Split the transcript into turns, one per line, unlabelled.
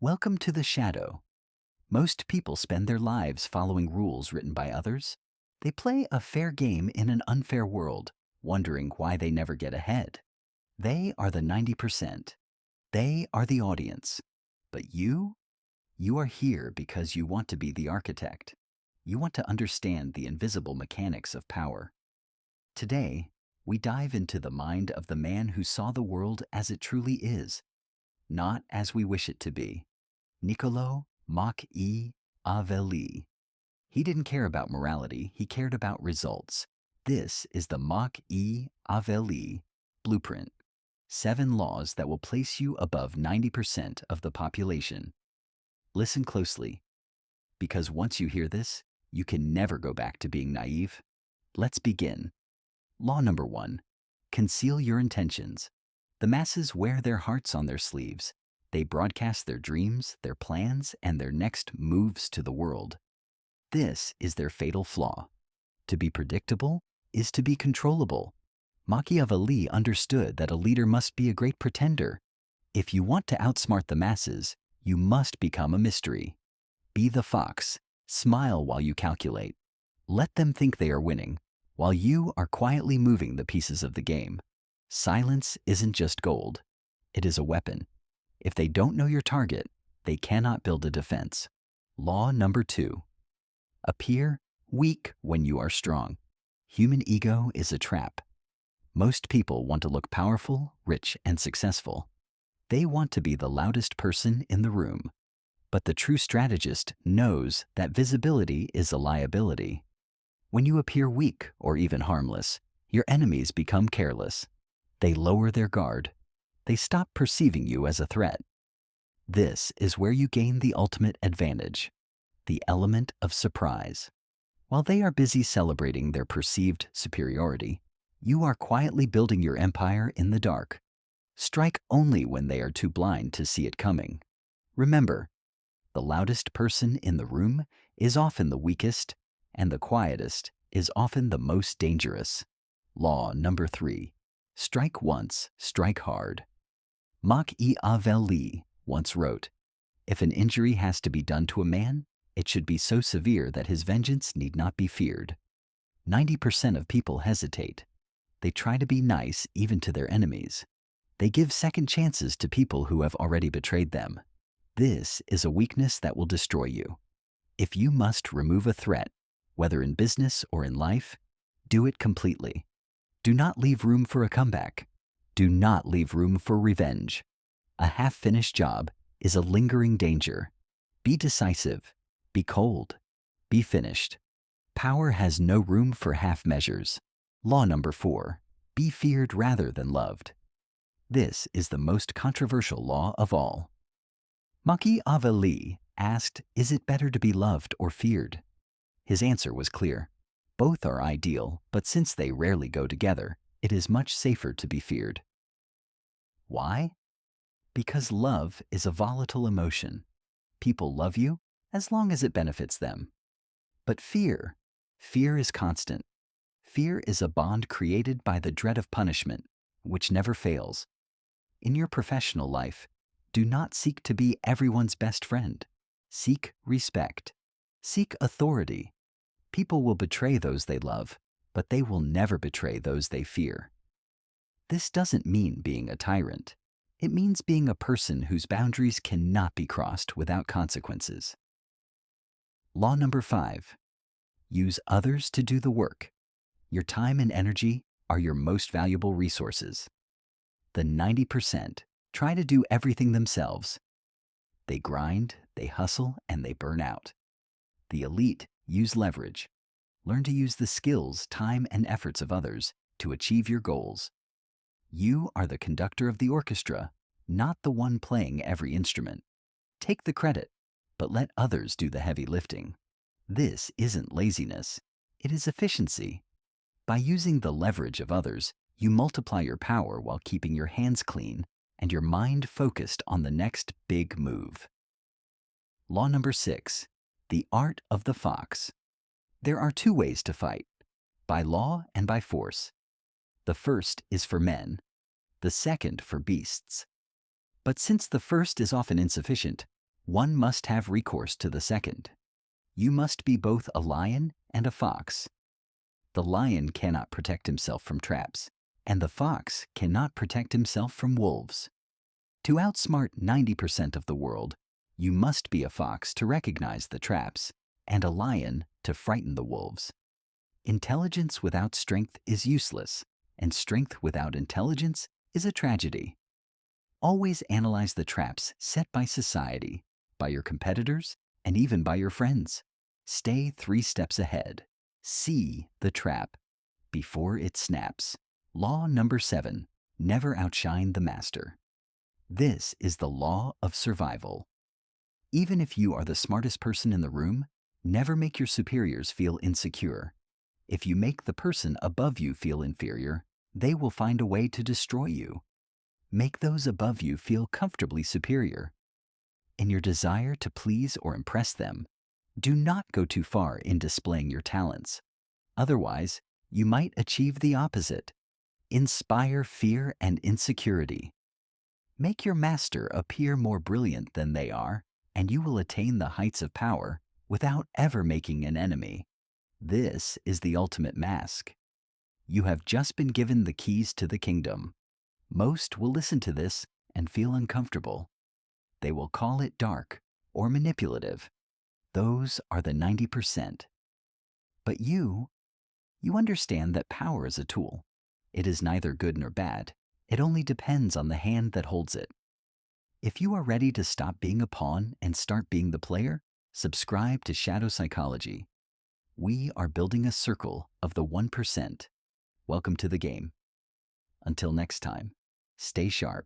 Welcome to the shadow. Most people spend their lives following rules written by others. They play a fair game in an unfair world, wondering why they never get ahead. They are the 90%. They are the audience. But you are here because you want to be the architect. You want to understand the invisible mechanics of power. Today, we dive into the mind of the man who saw the world as it truly is, not as we wish it to be. Niccolò Machiavelli. He didn't care about morality, he cared about results. This is the Machiavelli blueprint. 7 laws that will place you above 90% of the population. Listen closely, because once you hear this, you can never go back to being naive. Let's begin. Law number 1. Conceal your intentions. The masses wear their hearts on their sleeves. They broadcast their dreams, their plans, and their next moves to the world. This is their fatal flaw. To be predictable is to be controllable. Machiavelli understood that a leader must be a great pretender. If you want to outsmart the masses, you must become a mystery. Be the fox. Smile while you calculate. Let them think they are winning, while you are quietly moving the pieces of the game. Silence isn't just gold. It is a weapon. If they don't know your target, they cannot build a defense. Law number 2. Appear weak when you are strong. Human ego is a trap. Most people want to look powerful, rich, and successful. They want to be the loudest person in the room. But the true strategist knows that visibility is a liability. When you appear weak or even harmless, your enemies become careless. They lower their guard. They stop perceiving you as a threat. This is where you gain the ultimate advantage, the element of surprise. While they are busy celebrating their perceived superiority, you are quietly building your empire in the dark. Strike only when they are too blind to see it coming. Remember, the loudest person in the room is often the weakest, and the quietest is often the most dangerous. Law number 3. Strike once, strike hard. Machiavelli once wrote, "If an injury has to be done to a man, it should be so severe that his vengeance need not be feared." 90% of people hesitate. They try to be nice even to their enemies. They give second chances to people who have already betrayed them. This is a weakness that will destroy you. If you must remove a threat, whether in business or in life, do it completely. Do not leave room for a comeback. Do not leave room for revenge. A half-finished job is a lingering danger. Be decisive. Be cold. Be finished. Power has no room for half measures. Law number 4. Be feared rather than loved. This is the most controversial law of all. Machiavelli asked, "Is it better to be loved or feared?" His answer was clear. Both are ideal, but since they rarely go together, it is much safer to be feared. Why? Because love is a volatile emotion. People love you as long as it benefits them. But fear is constant. Fear is a bond created by the dread of punishment, which never fails. In your professional life, do not seek to be everyone's best friend. Seek respect. Seek authority. People will betray those they love, but they will never betray those they fear. This doesn't mean being a tyrant. It means being a person whose boundaries cannot be crossed without consequences. Law number 5. Use others to do the work. Your time and energy are your most valuable resources. The 90% try to do everything themselves. They grind, they hustle, and they burn out. The elite use leverage. Learn to use the skills, time, and efforts of others to achieve your goals. You are the conductor of the orchestra, not the one playing every instrument. Take the credit, but let others do the heavy lifting. This isn't laziness, it is efficiency. By using the leverage of others, you multiply your power while keeping your hands clean and your mind focused on the next big move. Law number 6. The art of the fox. There are 2 ways to fight, by law and by force. The first is for men, the second for beasts. But since the first is often insufficient, One must have recourse to the second. You must be both a lion and a fox. The lion cannot protect himself from traps, and the fox cannot protect himself from wolves. To outsmart 90% of the world, you must be a fox to recognize the traps, and a lion to frighten the wolves. Intelligence without strength is useless, and strength without intelligence is a tragedy. Always analyze the traps set by society, by your competitors, and even by your friends. Stay 3 steps ahead. See the trap before it snaps. Law number 7, never outshine the master. This is the law of survival. Even if you are the smartest person in the room, never make your superiors feel insecure. If you make the person above you feel inferior, they will find a way to destroy you. Make those above you feel comfortably superior. In your desire to please or impress them, do not go too far in displaying your talents. Otherwise, you might achieve the opposite. Inspire fear and insecurity. Make your master appear more brilliant than they are, and you will attain the heights of power without ever making an enemy. This is the ultimate mask. You have just been given the keys to the kingdom. Most will listen to this and feel uncomfortable. They will call it dark or manipulative. Those are the 90%. But you understand that power is a tool. It is neither good nor bad. It only depends on the hand that holds it. If you are ready to stop being a pawn and start being the player, subscribe to Shadow Psychology. We are building a circle of the 1%. Welcome to the game. Until next time, stay sharp.